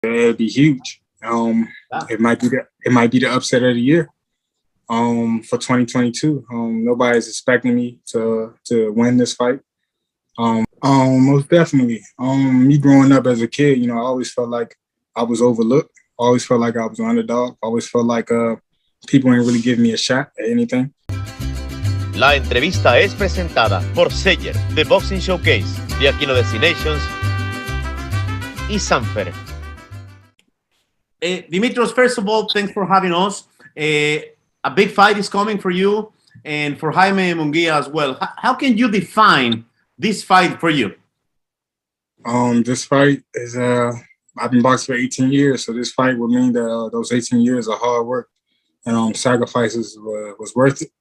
It'd be huge. Yeah. It might be the upset of the year. For 2022. Nobody's expecting me to win this fight. Most definitely. Me growing up as a kid, I always felt like I was overlooked. Always felt like I was an underdog. Always felt like people ain't really giving me a shot at anything. La entrevista es presentada por SEYER, The Boxing Showcase, The Aquino Destinations y Sanfer. Dimitros, first of all, thanks for having us. A big fight is coming for you and for Jaime Munguía as well. How can you define this fight for you? This fight is I've been boxing for 18 years, so this fight would mean that those 18 years of hard work and sacrifices was worth it.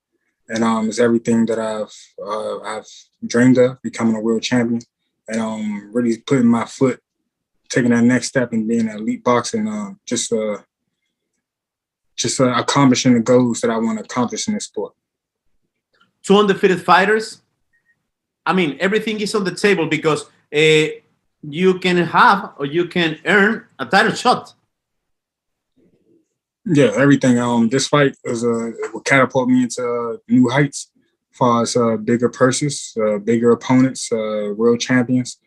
And it's everything that I've dreamed of, becoming a world champion, and really putting my foot, taking that next step and being an elite boxer, and just accomplishing the goals that I want to accomplish in this sport. Two undefeated fighters. I mean, everything is on the table because you can have or you can earn a title shot. Yeah, everything. This fight will catapult me into new heights, as far as bigger purses, bigger opponents, world champions,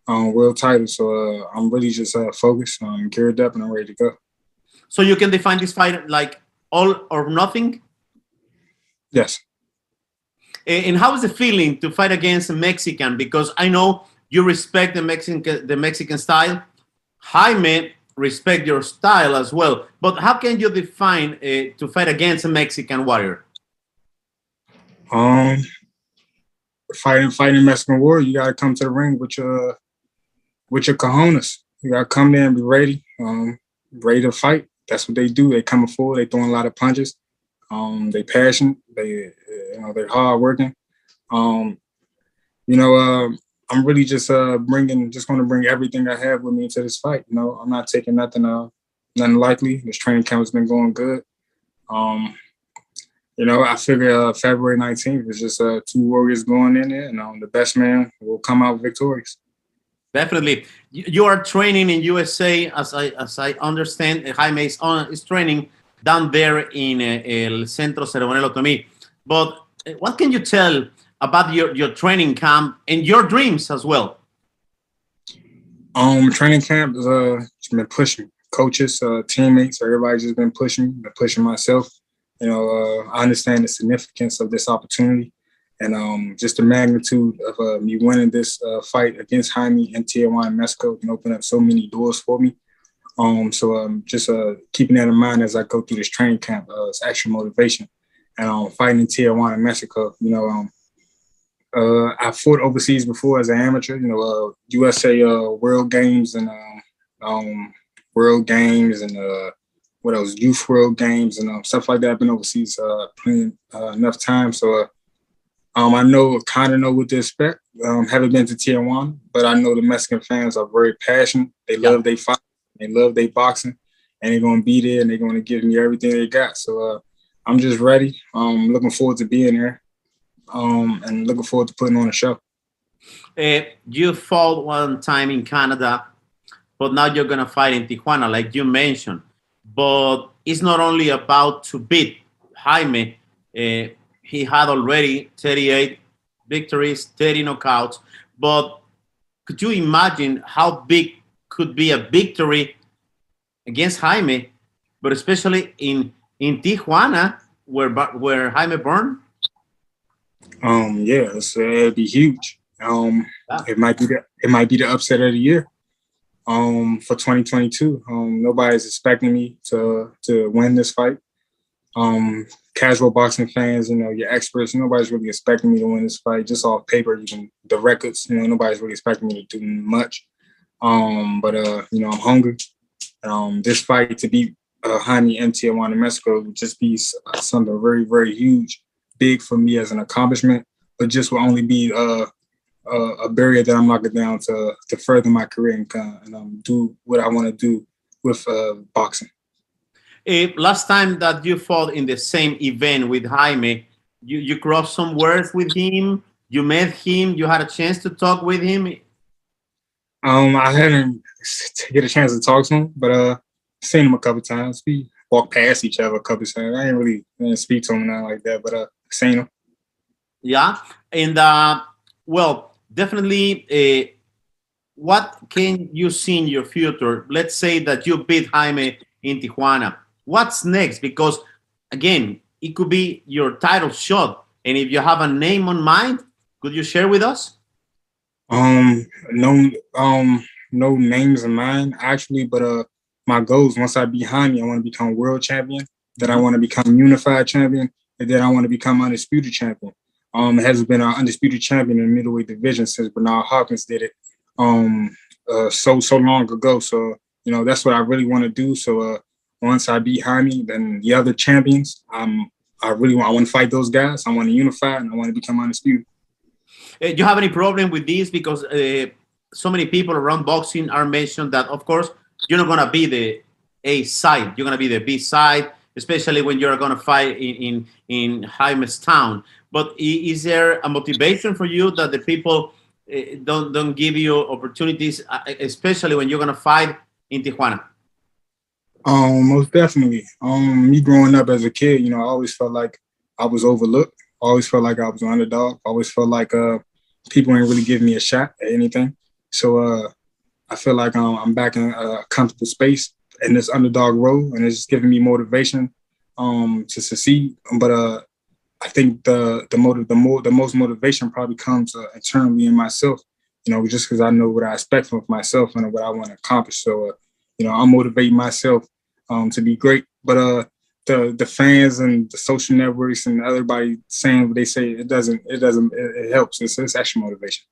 world titles. So I'm really just focused, geared up, and I'm ready to go. So you can define this fight like all or nothing? Yes. And how is the feeling to fight against a Mexican? Because I know you respect the Mexican style. Jaime respect your style as well. But how can you define to fight against a Mexican warrior? Fighting Mexican warrior, you gotta come to the ring with your cojones. You gotta come there and be ready, ready to fight. That's what they do. They coming forward. They throwing a lot of punches. They passionate. They're hard working. I'm really just going to bring everything I have with me into this fight. I'm not taking nothing lightly. This training camp has been going good. I figure February 19th is just two warriors going in there, and the best man will come out victorious. Definitely. You are training in USA, as I understand. Jaime is training down there in El Centro Ceremonial Otomí. But what can you tell about your training camp and your dreams as well? Training camp has been pushing. Coaches, teammates, everybody's just been pushing myself. I understand the significance of this opportunity. And just the magnitude of me winning this fight against Jaime in Tijuana, Mexico, can open up so many doors for me. So just keeping that in mind as I go through this training camp, it's extra motivation. And fighting in Tijuana, Mexico, I fought overseas before as an amateur. USA World Games and World Games and what else? Youth World Games and stuff like that. I've been overseas playing enough time, so. I kind of know what to expect. Haven't been to Tijuana, but I know the Mexican fans are very passionate. They love their fight, they love their boxing, and they're going to be there and they're going to give me everything they got. So I'm just ready. Looking forward to being there and looking forward to putting on a show. You fought one time in Canada, but now you're going to fight in Tijuana, like you mentioned. But it's not only about to beat Jaime. He had already 38 victories, 30 knockouts. But could you imagine how big could be a victory against Jaime, but especially in Tijuana, where Jaime born? Yeah, it'd be huge. It might be the upset of the year. For 2022. Nobody's expecting me to win this fight. Casual boxing fans, your experts, nobody's really expecting me to win this fight. Just off paper, the records, nobody's really expecting me to do much. But I'm hungry. This fight to beat Jaime in Tijuana, Mexico would just be something very, very huge, big for me as an accomplishment, but just will only be a barrier that I'm knocking down to further my career and do what I want to do with boxing. Last time that you fought in the same event with Jaime, you crossed some words with him, you met him, you had a chance to talk with him? I hadn't get a chance to talk to him, but seen him a couple times. We walked past each other a couple times. I didn't speak to him nothing like that, but seen him. Yeah, and well, definitely. What can you see in your future? Let's say that you beat Jaime in Tijuana. What's next? Because again, it could be your title shot. And if you have a name on mind, could you share with us? No, no names in mind actually, but my goals once I beat Jaime, I want to become world champion. Then I want to become unified champion, and then I want to become undisputed champion. It hasn't been an undisputed champion in the middleweight division since Bernard Hopkins did it. So long ago. So that's what I really want to do. So once I beat Jaime, then the other champions, I want to fight those guys. I want to unify and I want to become undisputed. Do you have any problem with this? Because so many people around boxing are mentioned that, of course, you're not going to be the A side. You're going to be the B side, especially when you're going to fight in Jaime's town. But is there a motivation for you that the people don't give you opportunities, especially when you're going to fight in Tijuana? Most definitely. Me growing up as a kid, I always felt like I was overlooked. I always felt like I was an underdog. I always felt like people ain't really give me a shot at anything. So I feel like I'm back in a comfortable space in this underdog role, and it's just giving me motivation to succeed. But I think the most motivation probably comes internally in myself, just because I know what I expect from myself and what I want to accomplish. So, I'm motivating myself to be great. But the fans and the social networks and everybody saying what they say, it helps. It's actually motivation.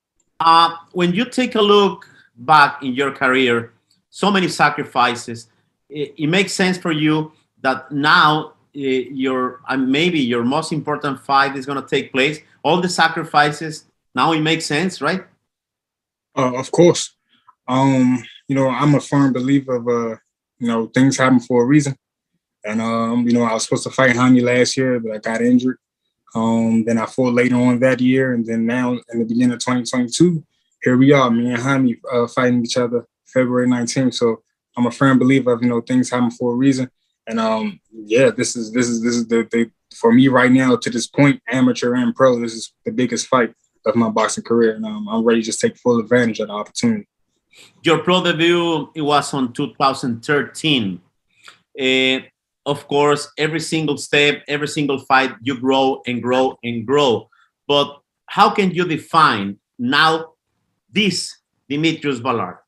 When you take a look back in your career, so many sacrifices, it makes sense for you that now maybe your most important fight is going to take place. All the sacrifices, now it makes sense, right? Of course. I'm a firm believer of things happen for a reason. And I was supposed to fight Jaime last year, but I got injured. Then I fought later on that year, and then now in the beginning of 2022, here we are, me and Jaime fighting each other February 19th. So I'm a firm believer of things happen for a reason. And this is the for me right now to this point, amateur and pro, this is the biggest fight of my boxing career, and I'm ready to just take full advantage of the opportunity. Your pro debut, it was on 2013. Of course, every single step, every single fight, you grow and grow and grow. But how can you define now this Demetrius Ballard?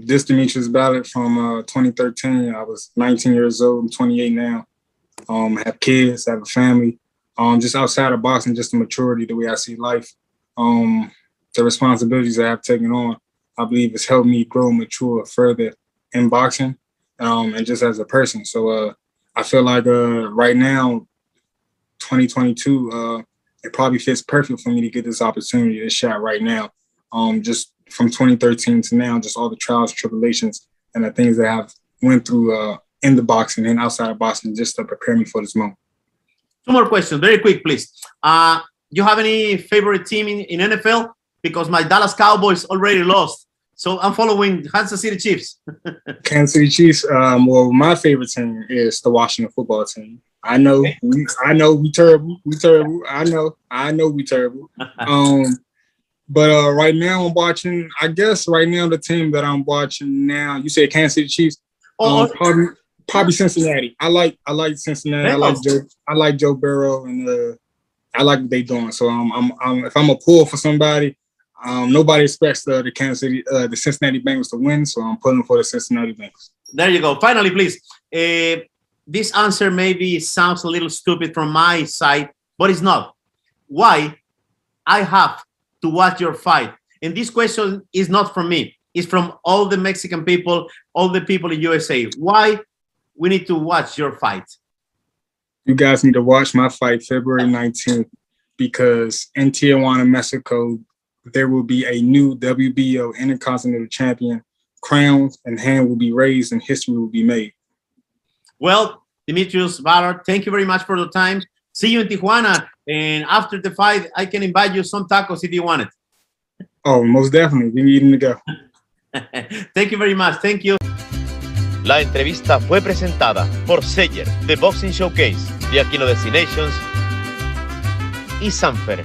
This Demetrius Ballard from 2013. I was 19 years old. I'm 28 now. I have kids. I have a family. Just outside of boxing, just the maturity, the way I see life, the responsibilities I have taken on, I believe has helped me grow and mature further in boxing, and just as a person. So I feel like right now, 2022, it probably fits perfect for me to get this opportunity, this shot right now. Just from 2013 to now, just all the trials, tribulations, and the things that I've went through in the boxing and outside of boxing just to prepare me for this moment. Two more questions, very quick, please. You have any favorite team in NFL? Because my Dallas Cowboys already lost. So I'm following Kansas City Chiefs. Kansas City Chiefs. Well, my favorite team is the Washington football team. I know we terrible. We terrible. I know we terrible. But right now I'm watching, I guess right now the team that I'm watching now, you said Kansas City Chiefs. Probably Cincinnati. I like Cincinnati. I like Joe Burrow, and I like what they're doing. So if I'm a pull for somebody, nobody expects the Cincinnati Bengals to win, so I'm pulling for the Cincinnati Bengals. There you go. Finally, please. This answer maybe sounds a little stupid from my side, but it's not. Why I have to watch your fight? And this question is not from me. It's from all the Mexican people, all the people in USA. Why we need to watch your fight? You guys need to watch my fight February 19th, because in Tijuana, Mexico, there will be a new WBO Intercontinental Champion. Crowns and hand will be raised and history will be made. Well, Demetrius Ballard, thank you very much for the time. See you in Tijuana. And after the fight, I can invite you some tacos if you want it. Oh, most definitely. We need him to go. Thank you very much. Thank you. La entrevista fue presentada por SEYER, The Boxing Showcase, de Aquino Destinations y Sanfer.